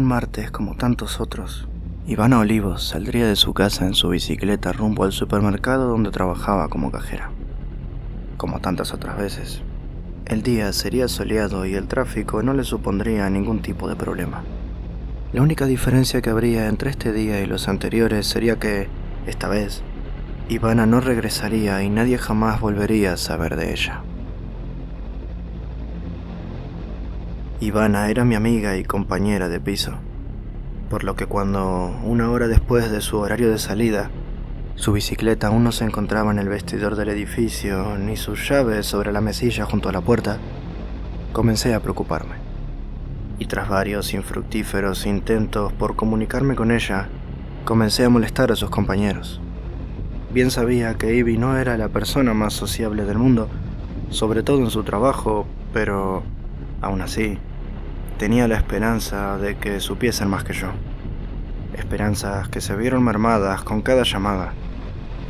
martes como tantos otros, Ivana Olivos saldría de su casa en su bicicleta rumbo al supermercado donde trabajaba como cajera. Como tantas otras veces, el día sería soleado y el tráfico no le supondría ningún tipo de problema. La única diferencia que habría entre este día y los anteriores sería que, esta vez, Ivana no regresaría y nadie jamás volvería a saber de ella. Ivana era mi amiga y compañera de piso, por lo que cuando, una hora después de su horario de salida, su bicicleta aún no se encontraba en el vestidor del edificio ni sus llaves sobre la mesilla junto a la puerta, comencé a preocuparme. Y tras varios infructíferos intentos por comunicarme con ella, comencé a molestar a sus compañeros. Bien sabía que Ivy no era la persona más sociable del mundo, sobre todo en su trabajo, pero aún así, tenía la esperanza de que supiesen más que yo. Esperanzas que se vieron mermadas con cada llamada,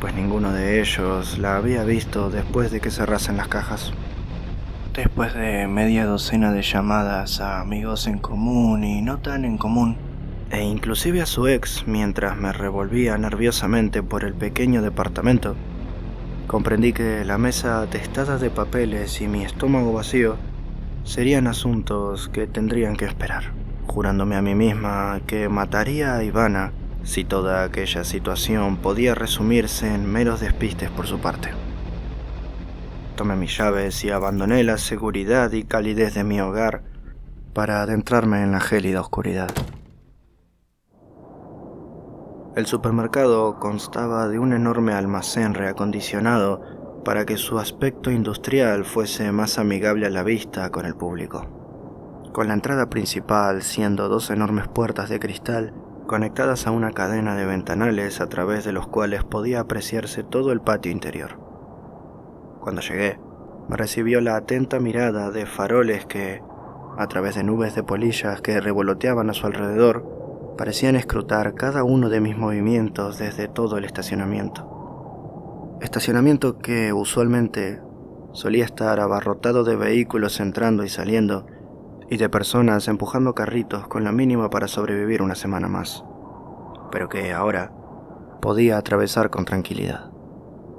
pues ninguno de ellos la había visto después de que cerrasen las cajas. Después de media docena de llamadas a amigos en común y no tan en común, e inclusive a su ex mientras me revolvía nerviosamente por el pequeño departamento, comprendí que la mesa atestada de papeles y mi estómago vacío serían asuntos que tendrían que esperar, jurándome a mí misma que mataría a Ivana si toda aquella situación podía resumirse en meros despistes por su parte. Tomé mis llaves y abandoné la seguridad y calidez de mi hogar para adentrarme en la gélida oscuridad. El supermercado constaba de un enorme almacén reacondicionado para que su aspecto industrial fuese más amigable a la vista con el público, con la entrada principal siendo dos enormes puertas de cristal conectadas a una cadena de ventanales a través de los cuales podía apreciarse todo el patio interior. Cuando llegué, me recibió la atenta mirada de faroles que, a través de nubes de polillas que revoloteaban a su alrededor, parecían escrutar cada uno de mis movimientos desde todo el estacionamiento. Estacionamiento que usualmente solía estar abarrotado de vehículos entrando y saliendo y de personas empujando carritos con la mínima para sobrevivir una semana más, pero que ahora podía atravesar con tranquilidad,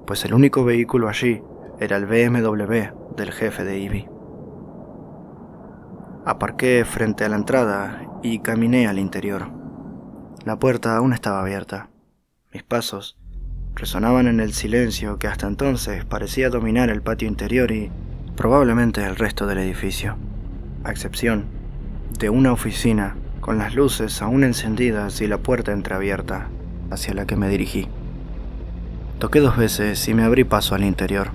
pues el único vehículo allí era el BMW del jefe de Ivy. Aparqué frente a la entrada y caminé al interior. La puerta aún estaba abierta. Mis pasos resonaban en el silencio que hasta entonces parecía dominar el patio interior y probablemente el resto del edificio, a excepción de una oficina con las luces aún encendidas y la puerta entreabierta, hacia la que me dirigí. Toqué 2 veces y me abrí paso al interior.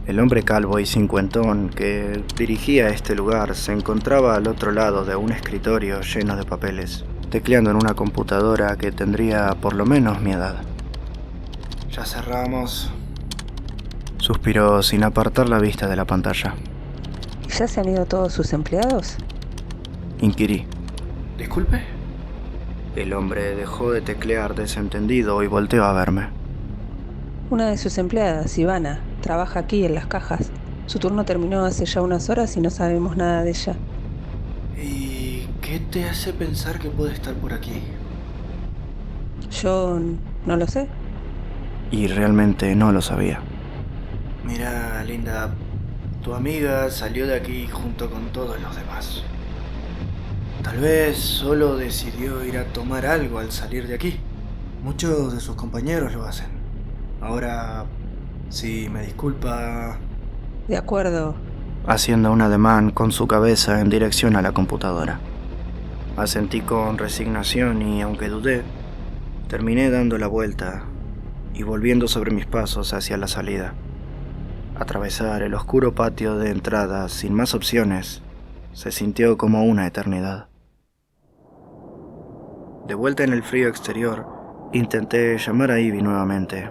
El hombre calvo y cincuentón que dirigía este lugar se encontraba al otro lado de un escritorio lleno de papeles, tecleando en una computadora que tendría por lo menos mi edad. «Ya cerramos», suspiró sin apartar la vista de la pantalla. ¿Ya se han ido todos sus empleados? Inquirí. «¿Disculpe?» El hombre dejó de teclear desentendido y volteó a verme. Una de sus empleadas, Ivana, trabaja aquí en las cajas. Su turno terminó hace ya unas horas y no sabemos nada de ella. «¿Y qué te hace pensar que puede estar por aquí?» Yo no lo sé. Y realmente no lo sabía. «Mira, Linda, tu amiga salió de aquí junto con todos los demás. Tal vez solo decidió ir a tomar algo al salir de aquí. Muchos de sus compañeros lo hacen. Ahora, si me disculpa...» De acuerdo. Haciendo un ademán con su cabeza en dirección a la computadora. Asentí con resignación y, aunque dudé, terminé dando la vuelta y volviendo sobre mis pasos hacia la salida. Atravesar el oscuro patio de entrada sin más opciones se sintió como una eternidad. De vuelta en el frío exterior, intenté llamar a Ivy nuevamente,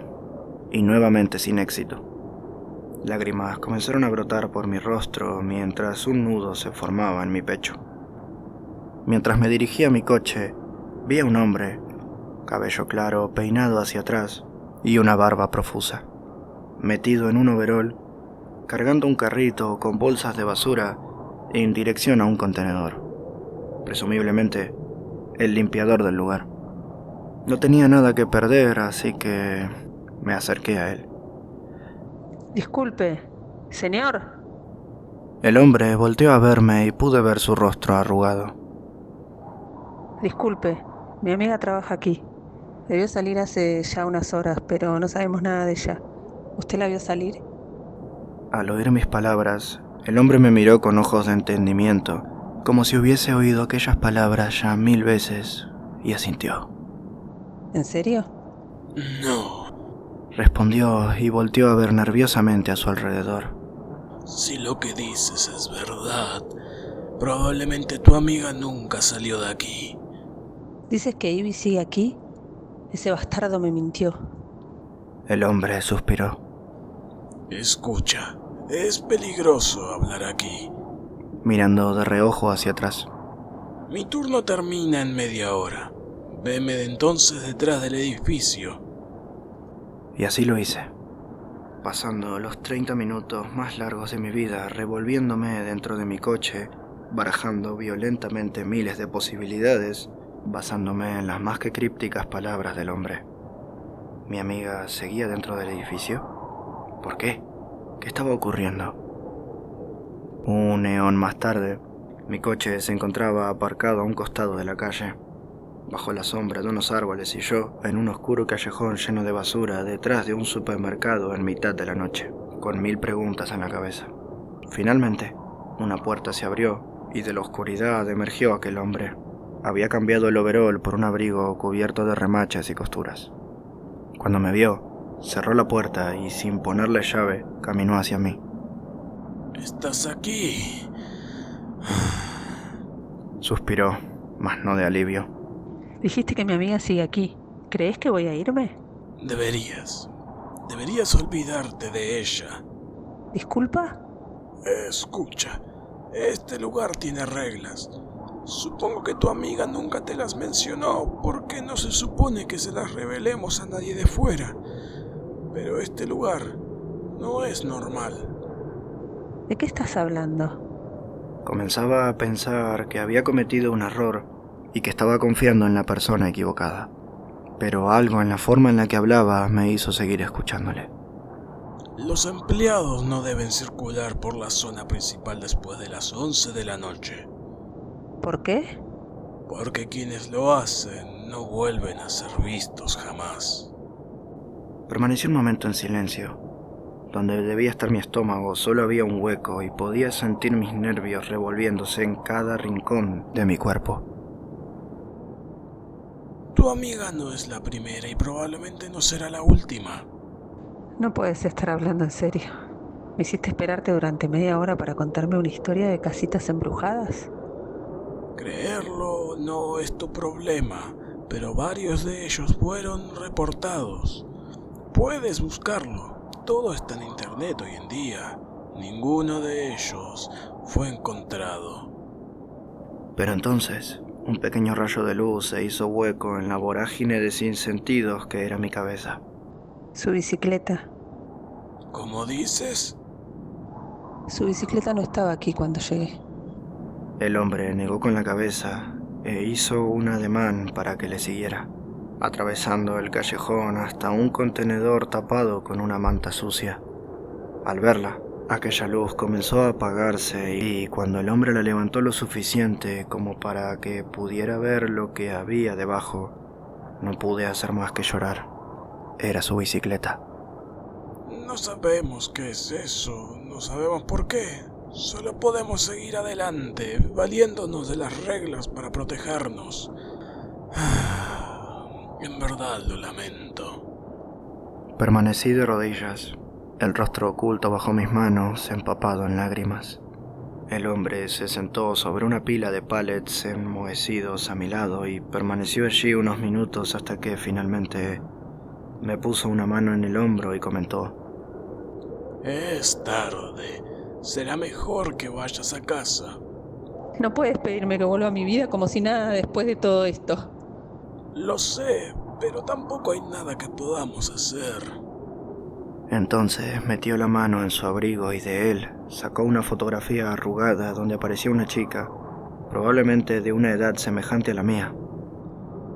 y nuevamente sin éxito. Lágrimas comenzaron a brotar por mi rostro mientras un nudo se formaba en mi pecho. Mientras me dirigía a mi coche, vi a un hombre, cabello claro peinado hacia atrás y una barba profusa, metido en un overol, cargando un carrito con bolsas de basura en dirección a un contenedor. Presumiblemente, el limpiador del lugar. No tenía nada que perder, así que me acerqué a él. Disculpe, señor. El hombre volteó a verme y pude ver su rostro arrugado. Disculpe, mi amiga trabaja aquí. Debió salir hace ya unas horas, pero no sabemos nada de ella. ¿Usted la vio salir? Al oír mis palabras, el hombre me miró con ojos de entendimiento, como si hubiese oído aquellas palabras ya 1000 veces, y asintió. ¿En serio? No, Respondió y volteó a ver nerviosamente a su alrededor. si lo que dices es verdad, probablemente tu amiga nunca salió de aquí. ¿Dices que Ivy sigue aquí? Ese bastardo me mintió. El hombre suspiró. Escucha, es peligroso hablar aquí. Mirando de reojo hacia atrás. Mi turno termina en media hora. Veme de entonces detrás del edificio. Y así lo hice, pasando los 30 minutos más largos de mi vida revolviéndome dentro de mi coche, barajando violentamente miles de posibilidades, basándome en las más que crípticas palabras del hombre. ¿Mi amiga seguía dentro del edificio? ¿Por qué? ¿Qué estaba ocurriendo? Un eón más tarde, mi coche se encontraba aparcado a un costado de la calle, bajo la sombra de unos árboles, y yo en un oscuro callejón lleno de basura detrás de un supermercado en mitad de la noche, con 1000 preguntas en la cabeza. Finalmente, una puerta se abrió y de la oscuridad emergió aquel hombre. Había cambiado el overol por un abrigo cubierto de remaches y costuras. Cuando me vio, cerró la puerta y sin ponerle llave, caminó hacia mí. ¿Estás aquí? Suspiró, mas no de alivio. Dijiste que mi amiga sigue aquí. ¿Crees que voy a irme? Deberías olvidarte de ella. ¿Disculpa? Escucha, este lugar tiene reglas. Supongo que tu amiga nunca te las mencionó porque no se supone que se las revelemos a nadie de fuera. Pero este lugar no es normal. ¿De qué estás hablando? Comenzaba a pensar que había cometido un error y que estaba confiando en la persona equivocada. Pero algo en la forma en la que hablaba me hizo seguir escuchándole. Los empleados no deben circular por la zona principal después de las 11 de la noche. ¿Por qué? Porque quienes lo hacen no vuelven a ser vistos jamás. Permanecí un momento en silencio. Donde debía estar mi estómago solo había un hueco y podía sentir mis nervios revolviéndose en cada rincón de mi cuerpo. Tu amiga no es la primera y probablemente no será la última. No puedes estar hablando en serio. ¿Me hiciste esperarte durante media hora para contarme una historia de casitas embrujadas? Creerlo no es tu problema, pero varios de ellos fueron reportados. Puedes buscarlo. Todo está en internet hoy en día. Ninguno de ellos fue encontrado. Pero entonces, un pequeño rayo de luz se hizo hueco en la vorágine de sinsentidos que era mi cabeza. Su bicicleta. ¿Cómo dices? Su bicicleta no estaba aquí cuando llegué. El hombre negó con la cabeza e hizo un ademán para que le siguiera, atravesando el callejón hasta un contenedor tapado con una manta sucia. Al verla, aquella luz comenzó a apagarse y cuando el hombre la levantó lo suficiente como para que pudiera ver lo que había debajo, no pude hacer más que llorar. Era su bicicleta. No sabemos qué es eso, no sabemos por qué. Solo podemos seguir adelante, valiéndonos de las reglas para protegernos. En verdad lo lamento. Permanecí de rodillas, el rostro oculto bajo mis manos, empapado en lágrimas. El hombre se sentó sobre una pila de pallets enmohecidos a mi lado y permaneció allí unos minutos hasta que finalmente me puso una mano en el hombro y comentó: Es tarde. Será mejor que vayas a casa. No puedes pedirme que vuelva a mi vida como si nada después de todo esto. Lo sé, pero tampoco hay nada que podamos hacer. Entonces metió la mano en su abrigo y de él sacó una fotografía arrugada donde aparecía una chica, probablemente de una edad semejante a la mía,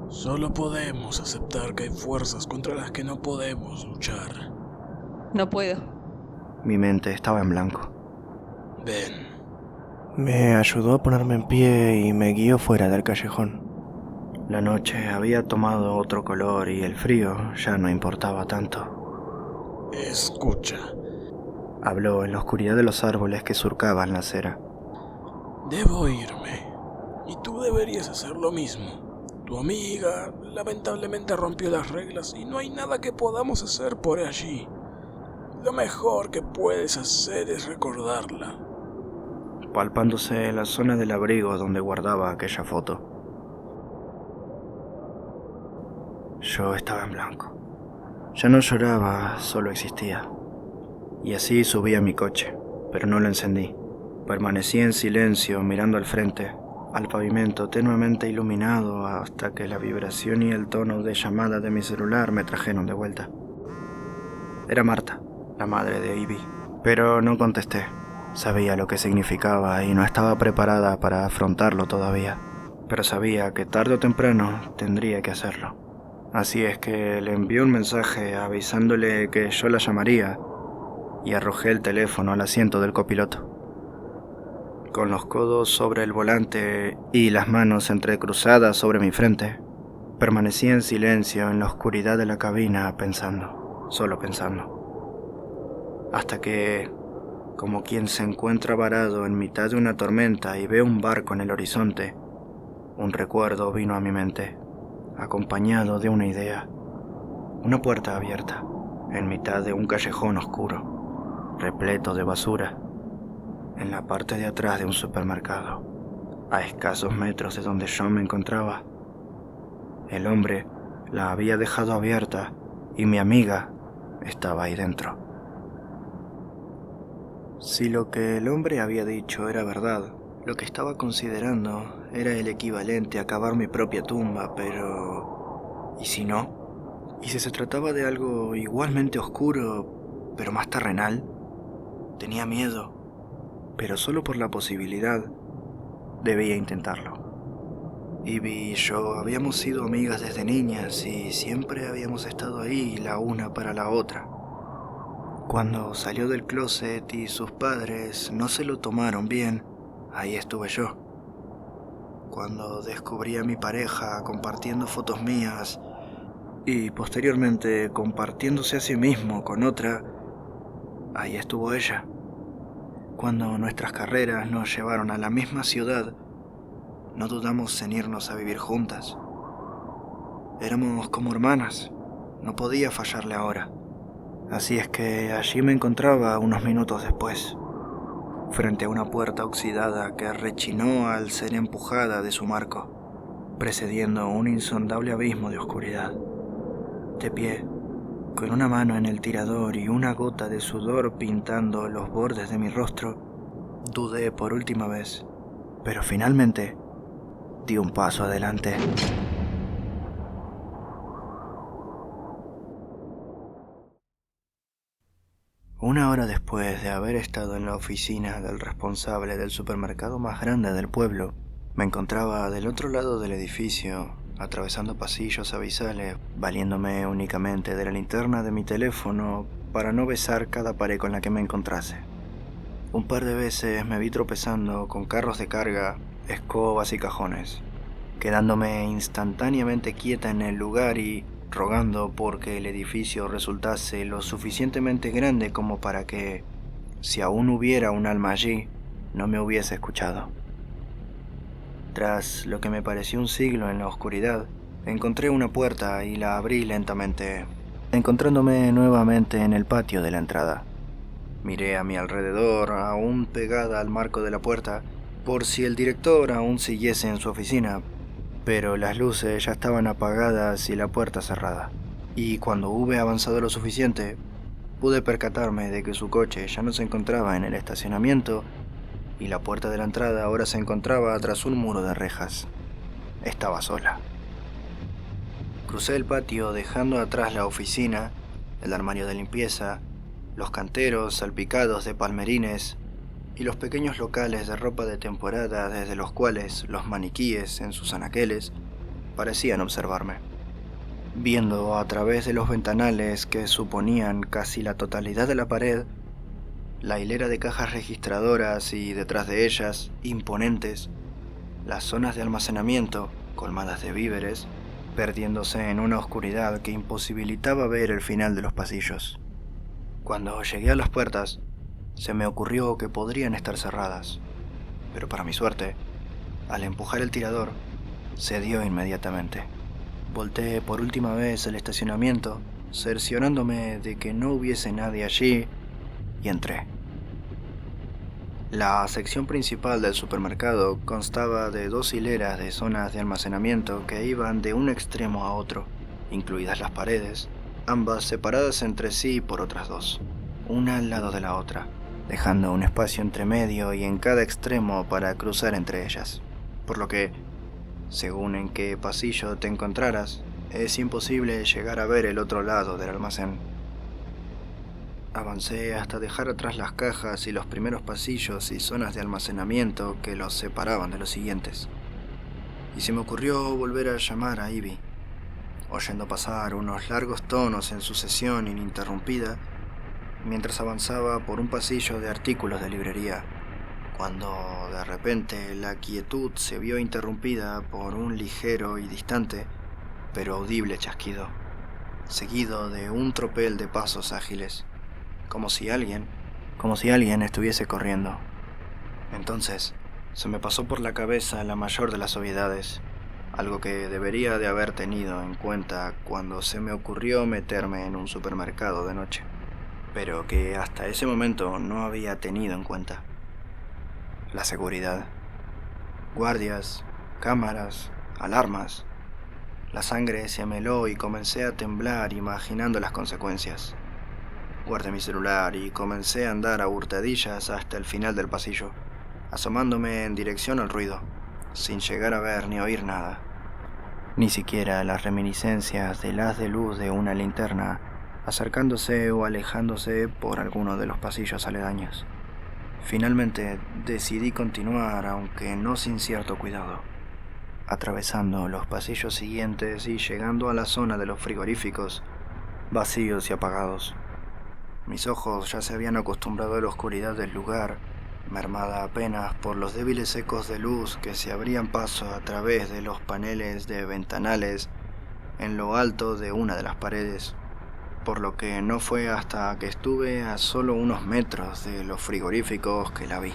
Solo podemos aceptar que hay fuerzas contra las que no podemos luchar. No puedo. Mi mente estaba en blanco. Ven. Me ayudó a ponerme en pie y me guió fuera del callejón. La noche había tomado otro color y el frío ya no importaba tanto. Escucha. Habló en la oscuridad de los árboles que surcaban la acera. Debo irme. Y tú deberías hacer lo mismo. Tu amiga lamentablemente rompió las reglas y no hay nada que podamos hacer por allí. Lo mejor que puedes hacer es recordarla. Palpándose la zona del abrigo donde guardaba aquella foto. Yo estaba en blanco. Ya no lloraba, solo existía. Y así subí a mi coche, pero no lo encendí. Permanecí en silencio mirando al frente, al pavimento tenuemente iluminado hasta que la vibración y el tono de llamada de mi celular me trajeron de vuelta. Era Marta, la madre de Ivy, pero no contesté. Sabía lo que significaba y no estaba preparada para afrontarlo todavía, pero sabía que tarde o temprano tendría que hacerlo. Así es que le envié un mensaje avisándole que yo la llamaría y arrojé el teléfono al asiento del copiloto. Con los codos sobre el volante y las manos entrecruzadas sobre mi frente, permanecí en silencio en la oscuridad de la cabina pensando, solo pensando. Hasta que, como quien se encuentra varado en mitad de una tormenta y ve un barco en el horizonte, un recuerdo vino a mi mente, acompañado de una idea. Una puerta abierta, en mitad de un callejón oscuro, repleto de basura, en la parte de atrás de un supermercado, a escasos metros de donde yo me encontraba. El hombre la había dejado abierta y mi amiga estaba ahí dentro. Si lo que el hombre había dicho era verdad, lo que estaba considerando era el equivalente a cavar mi propia tumba, pero... ¿y si no? ¿Y si se trataba de algo igualmente oscuro, pero más terrenal? Tenía miedo, pero solo por la posibilidad debía intentarlo. Ivy y yo habíamos sido amigas desde niñas y siempre habíamos estado ahí la una para la otra. Cuando salió del closet y sus padres no se lo tomaron bien, ahí estuve yo. Cuando descubrí a mi pareja compartiendo fotos mías y posteriormente compartiéndose a sí mismo con otra, ahí estuvo ella. Cuando nuestras carreras nos llevaron a la misma ciudad, no dudamos en irnos a vivir juntas. Éramos como hermanas, no podía fallarle ahora. Así es que allí me encontraba unos minutos después, frente a una puerta oxidada que rechinó al ser empujada de su marco, precediendo un insondable abismo de oscuridad. De pie, con una mano en el tirador y una gota de sudor pintando los bordes de mi rostro, dudé por última vez, pero finalmente di un paso adelante. Una hora después de haber estado en la oficina del responsable del supermercado más grande del pueblo, me encontraba del otro lado del edificio, atravesando pasillos abisales, valiéndome únicamente de la linterna de mi teléfono para no besar cada pared con la que me encontrase. Un par de veces me vi tropezando con carros de carga, escobas y cajones, quedándome instantáneamente quieta en el lugar y rogando porque el edificio resultase lo suficientemente grande como para que, si aún hubiera un alma allí, no me hubiese escuchado. Tras lo que me pareció un siglo en la oscuridad, encontré una puerta y la abrí lentamente, encontrándome nuevamente en el patio de la entrada. Miré a mi alrededor, aún pegada al marco de la puerta, por si el director aún siguiese en su oficina, pero las luces ya estaban apagadas y la puerta cerrada. Y cuando hube avanzado lo suficiente, pude percatarme de que su coche ya no se encontraba en el estacionamiento y la puerta de la entrada ahora se encontraba tras un muro de rejas. Estaba sola. Crucé el patio dejando atrás la oficina, el armario de limpieza, los canteros salpicados de palmerines y los pequeños locales de ropa de temporada desde los cuales los maniquíes en sus anaqueles parecían observarme. Viendo a través de los ventanales que suponían casi la totalidad de la pared, la hilera de cajas registradoras y detrás de ellas, imponentes, las zonas de almacenamiento, colmadas de víveres, perdiéndose en una oscuridad que imposibilitaba ver el final de los pasillos. Cuando llegué a las puertas, se me ocurrió que podrían estar cerradas, pero para mi suerte, al empujar el tirador, cedió inmediatamente. Volteé por última vez el estacionamiento, cerciorándome de que no hubiese nadie allí, y entré. La sección principal del supermercado constaba de 2 hileras de zonas de almacenamiento que iban de un extremo a otro, incluidas las paredes, ambas separadas entre sí por otras 2, una al lado de la otra, dejando un espacio entre medio y en cada extremo para cruzar entre ellas, por lo que, según en qué pasillo te encontraras, es imposible llegar a ver el otro lado del almacén. Avancé hasta dejar atrás las cajas y los primeros pasillos y zonas de almacenamiento que los separaban de los siguientes. Y se me ocurrió volver a llamar a Ivy, oyendo pasar unos largos tonos en sucesión ininterrumpida mientras avanzaba por un pasillo de artículos de librería, cuando de repente la quietud se vio interrumpida por un ligero y distante, pero audible chasquido, seguido de un tropel de pasos ágiles, como si alguien estuviese corriendo. Entonces, se me pasó por la cabeza la mayor de las obviedades, algo que debería de haber tenido en cuenta cuando se me ocurrió meterme en un supermercado de noche, pero que hasta ese momento no había tenido en cuenta. La seguridad. Guardias, cámaras, alarmas. La sangre se me heló y comencé a temblar imaginando las consecuencias. Guardé mi celular y comencé a andar a hurtadillas hasta el final del pasillo, asomándome en dirección al ruido, sin llegar a ver ni oír nada. Ni siquiera las reminiscencias del haz de luz de una linterna acercándose o alejándose por alguno de los pasillos aledaños. Finalmente decidí continuar, aunque no sin cierto cuidado, atravesando los pasillos siguientes y llegando a la zona de los frigoríficos, vacíos y apagados. Mis ojos ya se habían acostumbrado a la oscuridad del lugar, mermada apenas por los débiles ecos de luz que se abrían paso a través de los paneles de ventanales en lo alto de una de las paredes, por lo que no fue hasta que estuve a solo unos metros de los frigoríficos que la vi.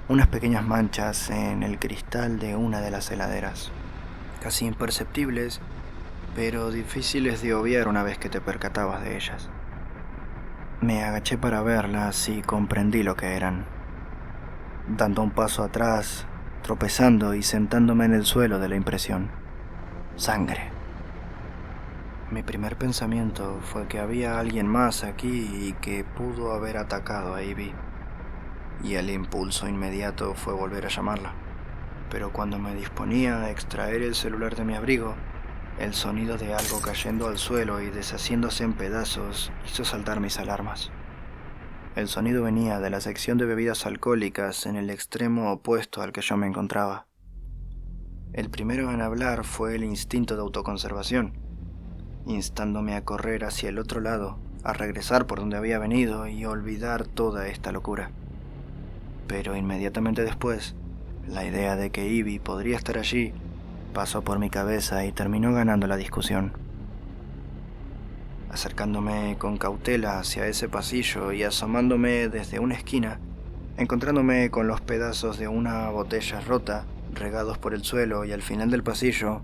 Unas pequeñas manchas en el cristal de una de las heladeras, casi imperceptibles, pero difíciles de obviar una vez que te percatabas de ellas. Me agaché para verlas y comprendí lo que eran. Dando un paso atrás, tropezando y sentándome en el suelo de la impresión. Sangre. Mi primer pensamiento fue que había alguien más aquí y que pudo haber atacado a Ivy. Y el impulso inmediato fue volver a llamarla. Pero cuando me disponía a extraer el celular de mi abrigo, el sonido de algo cayendo al suelo y deshaciéndose en pedazos hizo saltar mis alarmas. El sonido venía de la sección de bebidas alcohólicas en el extremo opuesto al que yo me encontraba. El primero en hablar fue el instinto de autoconservación, instándome a correr hacia el otro lado, a regresar por donde había venido y olvidar toda esta locura. Pero inmediatamente después, la idea de que Ivy podría estar allí pasó por mi cabeza y terminó ganando la discusión. Acercándome con cautela hacia ese pasillo y asomándome desde una esquina, encontrándome con los pedazos de una botella rota regados por el suelo y al final del pasillo,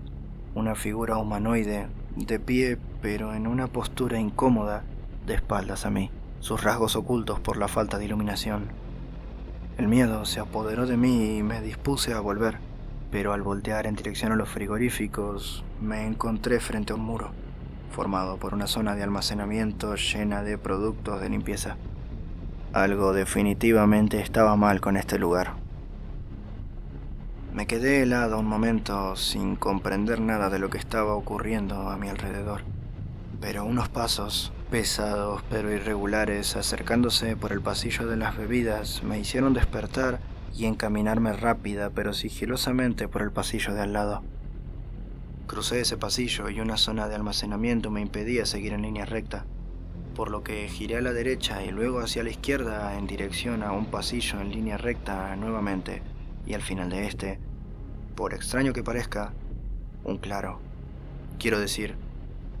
una figura humanoide, de pie pero en una postura incómoda, de espaldas a mí, sus rasgos ocultos por la falta de iluminación. El miedo se apoderó de mí y me dispuse a volver. Pero al voltear en dirección a los frigoríficos, me encontré frente a un muro, formado por una zona de almacenamiento llena de productos de limpieza. Algo definitivamente estaba mal con este lugar. Me quedé helado un momento sin comprender nada de lo que estaba ocurriendo a mi alrededor, pero unos pasos, pesados pero irregulares, acercándose por el pasillo de las bebidas, me hicieron despertar y encaminarme rápida pero sigilosamente por el pasillo de al lado. Crucé ese pasillo y una zona de almacenamiento me impedía seguir en línea recta, por lo que giré a la derecha y luego hacia la izquierda en dirección a un pasillo en línea recta nuevamente, y al final de este, por extraño que parezca, un claro. Quiero decir,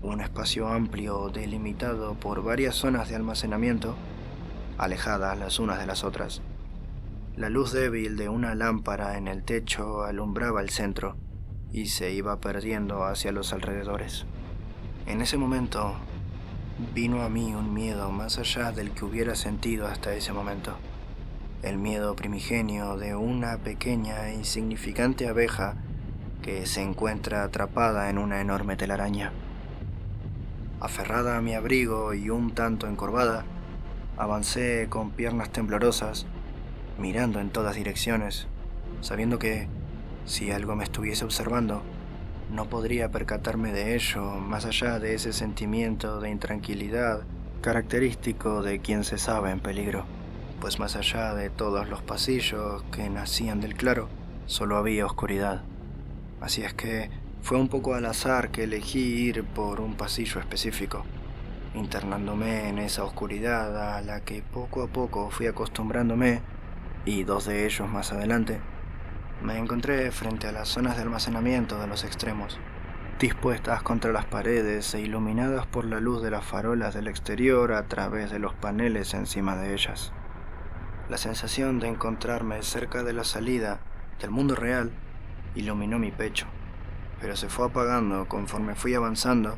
un espacio amplio delimitado por varias zonas de almacenamiento, alejadas las unas de las otras. La luz débil de una lámpara en el techo alumbraba el centro y se iba perdiendo hacia los alrededores. En ese momento vino a mí un miedo más allá del que hubiera sentido hasta ese momento. El miedo primigenio de una pequeña e insignificante abeja que se encuentra atrapada en una enorme telaraña. Aferrada a mi abrigo y un tanto encorvada, avancé con piernas temblorosas, mirando en todas direcciones, sabiendo que, si algo me estuviese observando, no podría percatarme de ello más allá de ese sentimiento de intranquilidad característico de quien se sabe en peligro, pues más allá de todos los pasillos que nacían del claro, solo había oscuridad. Así es que fue un poco al azar que elegí ir por un pasillo específico, internándome en esa oscuridad a la que poco a poco fui acostumbrándome, y 2 de ellos más adelante, me encontré frente a las zonas de almacenamiento de los extremos, dispuestas contra las paredes e iluminadas por la luz de las farolas del exterior a través de los paneles encima de ellas. La sensación de encontrarme cerca de la salida del mundo real iluminó mi pecho, pero se fue apagando conforme fui avanzando,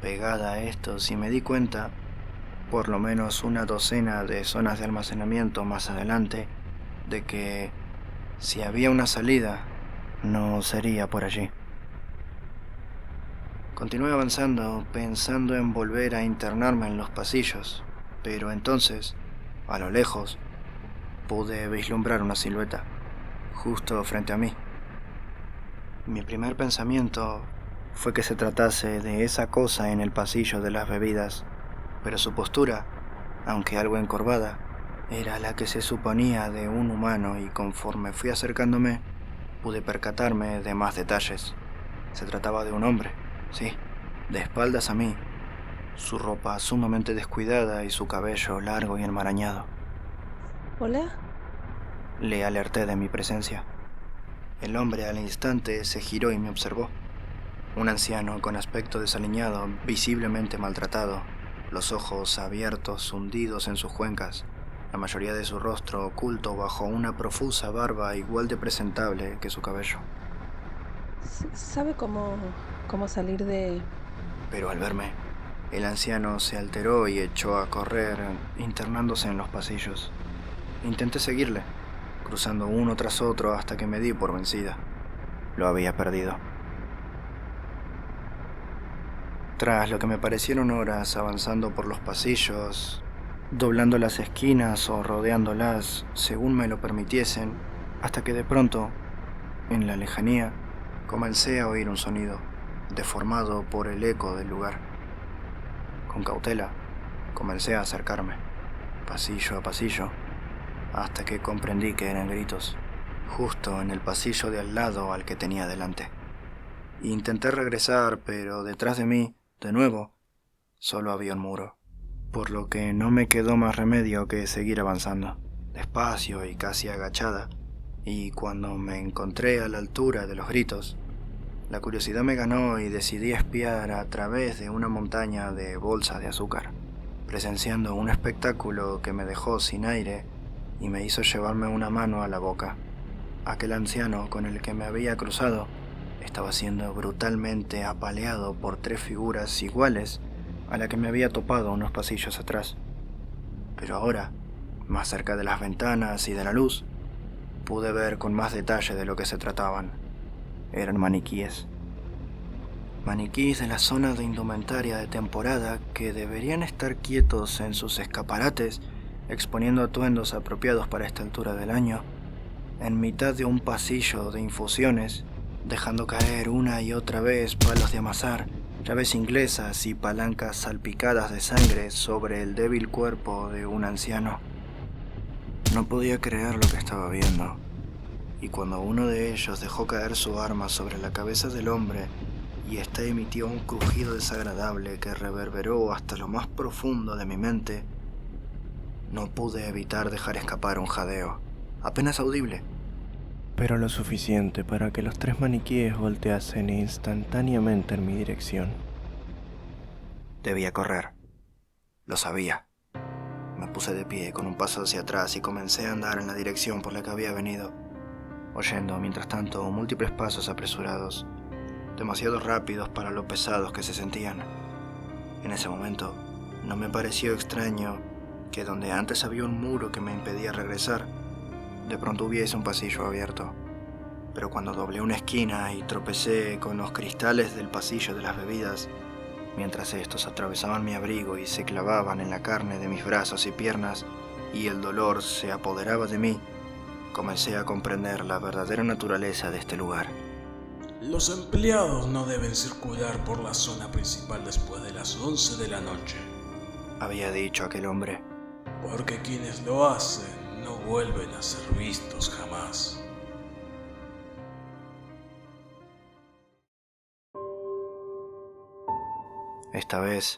pegada a estos, y me di cuenta, por lo menos una docena de zonas de almacenamiento más adelante, de que si había una salida, no sería por allí. Continué avanzando, pensando en volver a internarme en los pasillos, pero entonces, a lo lejos, pude vislumbrar una silueta, justo frente a mí. Mi primer pensamiento fue que se tratase de esa cosa en el pasillo de las bebidas, pero su postura, aunque algo encorvada, era la que se suponía de un humano, y conforme fui acercándome, pude percatarme de más detalles. Se trataba de un hombre, sí, de espaldas a mí, su ropa sumamente descuidada y su cabello largo y enmarañado. ¿Hola? Le alerté de mi presencia. El hombre al instante se giró y me observó. Un anciano con aspecto desaliñado, visiblemente maltratado, los ojos abiertos, hundidos en sus cuencas, la mayoría de su rostro oculto bajo una profusa barba igual de presentable que su cabello. ¿Sabe cómo salir de...? Pero al verme, el anciano se alteró y echó a correr, internándose en los pasillos. Intenté seguirle, cruzando uno tras otro hasta que me di por vencida. Lo había perdido. Tras lo que me parecieron horas avanzando por los pasillos, doblando las esquinas o rodeándolas según me lo permitiesen, hasta que de pronto, en la lejanía, comencé a oír un sonido, deformado por el eco del lugar. Con cautela, comencé a acercarme, pasillo a pasillo, hasta que comprendí que eran gritos, justo en el pasillo de al lado al que tenía delante. Intenté regresar, pero detrás de mí, de nuevo, solo había un muro, por lo que no me quedó más remedio que seguir avanzando, despacio y casi agachada, y cuando me encontré a la altura de los gritos, la curiosidad me ganó y decidí espiar a través de una montaña de bolsas de azúcar, presenciando un espectáculo que me dejó sin aire y me hizo llevarme una mano a la boca. Aquel anciano con el que me había cruzado estaba siendo brutalmente apaleado por 3 figuras iguales a la que me había topado unos pasillos atrás. Pero ahora, más cerca de las ventanas y de la luz, pude ver con más detalle de lo que se trataban. Eran maniquíes. Maniquíes de la zona de indumentaria de temporada que deberían estar quietos en sus escaparates, exponiendo atuendos apropiados para esta altura del año, en mitad de un pasillo de infusiones, dejando caer una y otra vez palos de amasar, llaves inglesas y palancas salpicadas de sangre sobre el débil cuerpo de un anciano. No podía creer lo que estaba viendo, y cuando uno de ellos dejó caer su arma sobre la cabeza del hombre y éste emitió un crujido desagradable que reverberó hasta lo más profundo de mi mente. No pude evitar dejar escapar un jadeo, apenas audible, pero lo suficiente para que los 3 maniquíes volteasen instantáneamente en mi dirección. Debía correr, lo sabía. Me puse de pie con un paso hacia atrás y comencé a andar en la dirección por la que había venido, oyendo mientras tanto múltiples pasos apresurados, demasiado rápidos para lo pesados que se sentían. En ese momento, no me pareció extraño que donde antes había un muro que me impedía regresar, de pronto hubiese un pasillo abierto. Pero cuando doblé una esquina y tropecé con los cristales del pasillo de las bebidas, mientras estos atravesaban mi abrigo y se clavaban en la carne de mis brazos y piernas, y el dolor se apoderaba de mí, comencé a comprender la verdadera naturaleza de este lugar. Los empleados no deben circular por la zona principal después de las 11 de la noche, había dicho aquel hombre. porque quienes lo hacen no vuelven a ser vistos jamás. Esta vez,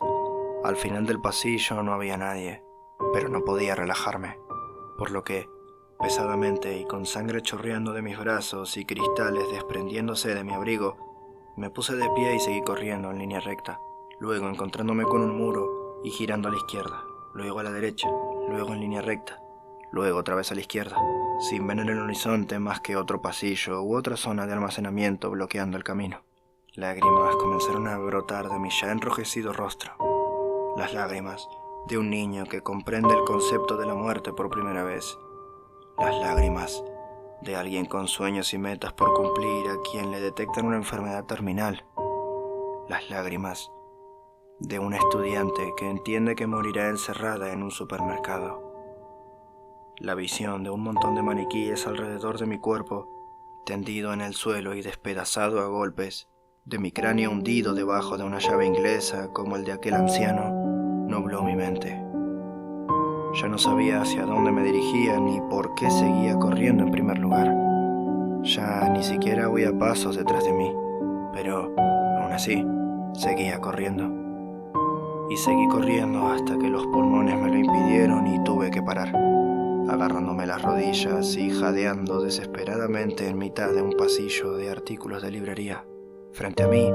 al final del pasillo no había nadie, pero no podía relajarme, por lo que, pesadamente y con sangre chorreando de mis brazos y cristales desprendiéndose de mi abrigo, me puse de pie y seguí corriendo en línea recta, luego encontrándome con un muro y girando a la izquierda, luego a la derecha, luego en línea recta, luego otra vez a la izquierda, sin ver en el horizonte más que otro pasillo u otra zona de almacenamiento bloqueando el camino. Lágrimas comenzaron a brotar de mi ya enrojecido rostro. Las lágrimas de un niño que comprende el concepto de la muerte por primera vez. Las lágrimas de alguien con sueños y metas por cumplir a quien le detectan una enfermedad terminal. Las lágrimas de una estudiante que entiende que morirá encerrada en un supermercado. La visión de un montón de maniquíes alrededor de mi cuerpo, tendido en el suelo y despedazado a golpes, de mi cráneo hundido debajo de una llave inglesa como el de aquel anciano, nubló mi mente. Ya no sabía hacia dónde me dirigía ni por qué seguía corriendo en primer lugar. Ya ni siquiera oía pasos detrás de mí, pero aún así seguía corriendo. Y seguí corriendo hasta que los pulmones me lo impidieron y tuve que parar, agarrándome las rodillas y jadeando desesperadamente en mitad de un pasillo de artículos de librería. Frente a mí,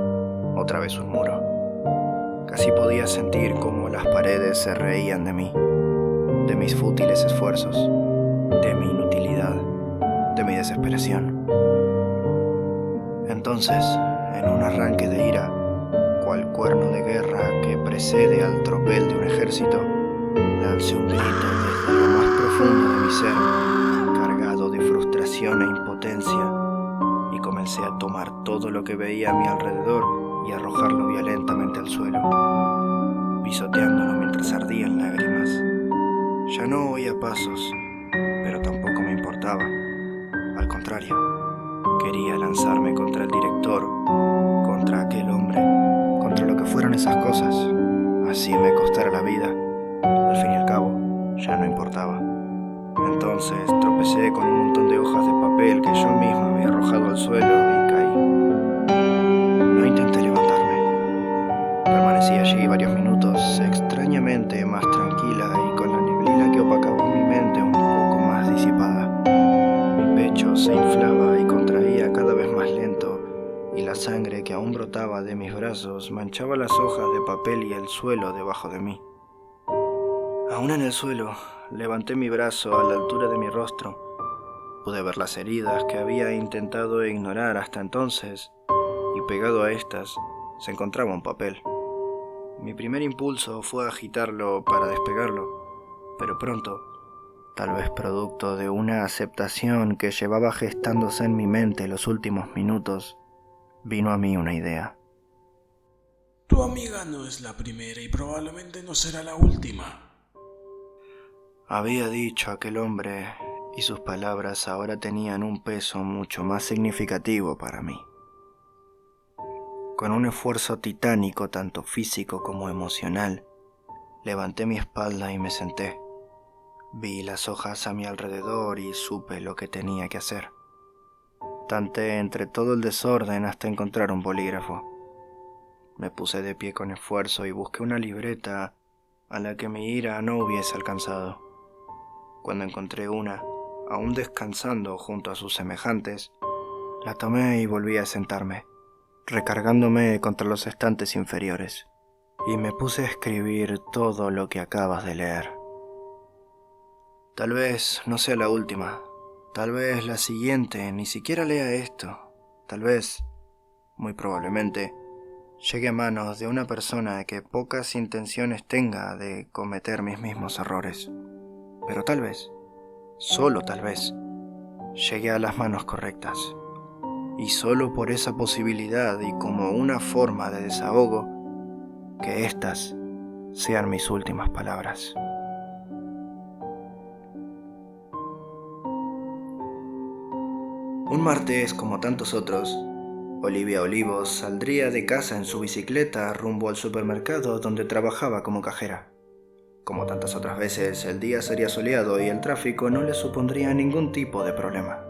otra vez un muro. Casi podía sentir cómo las paredes se reían de mí, de mis fútiles esfuerzos, de mi inutilidad, de mi desesperación. Entonces, en un arranque de ira, cual cuerno de guerra que precede al tropel de un ejército, lancé un grito desde lo más profundo de mi ser, cargado de frustración e impotencia, y comencé a tomar todo lo que veía a mi alrededor y arrojarlo violentamente al suelo, pisoteándolo mientras ardía en lágrimas. Ya no oía pasos, pero tampoco me importaba. Al contrario, quería lanzarme contra el director, contra aquel hombre, contra lo que fueron esas cosas. Así me costara la vida. Al fin y al cabo, ya no importaba. Entonces tropecé con un montón de hojas de papel que yo mismo había arrojado al suelo y caí. No intenté levantarme. Permanecí allí varios minutos, extrañamente más tranquila y con la neblina que opacaba mi mente un poco más disipada. Mi pecho se inflaba y contraía cada vez más lento, y la sangre que aún brotaba de mis brazos manchaba las hojas de papel y el suelo debajo de mí. Aún en el suelo, levanté mi brazo a la altura de mi rostro. Pude ver las heridas que había intentado ignorar hasta entonces, y pegado a estas se encontraba un papel. Mi primer impulso fue agitarlo para despegarlo, pero pronto, tal vez producto de una aceptación que llevaba gestándose en mi mente los últimos minutos, vino a mí una idea. Tu amiga no es la primera y probablemente no será la última, había dicho aquel hombre, y sus palabras ahora tenían un peso mucho más significativo para mí. Con un esfuerzo titánico, tanto físico como emocional, levanté mi espalda y me senté. Vi las hojas a mi alrededor y supe lo que tenía que hacer. Tanteé entre todo el desorden hasta encontrar un bolígrafo. Me puse de pie con esfuerzo y busqué una libreta a la que mi ira no hubiese alcanzado. Cuando encontré una, aún descansando junto a sus semejantes, la tomé y volví a sentarme, recargándome contra los estantes inferiores, y me puse a escribir todo lo que acabas de leer. Tal vez no sea la última, tal vez la siguiente ni siquiera lea esto, tal vez, muy probablemente, llegue a manos de una persona que pocas intenciones tenga de cometer mis mismos errores. Pero tal vez, solo tal vez, llegue a las manos correctas. Y solo por esa posibilidad y como una forma de desahogo, que estas sean mis últimas palabras. Un martes, como tantos otros, Olivia Olivos saldría de casa en su bicicleta rumbo al supermercado donde trabajaba como cajera. Como tantas otras veces, el día sería soleado y el tráfico no le supondría ningún tipo de problema.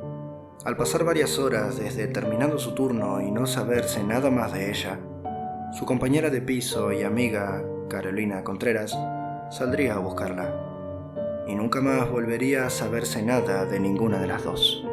Al pasar varias horas desde terminado su turno y no saberse nada más de ella, su compañera de piso y amiga, Carolina Contreras, saldría a buscarla. Y nunca más volvería a saberse nada de ninguna de las dos.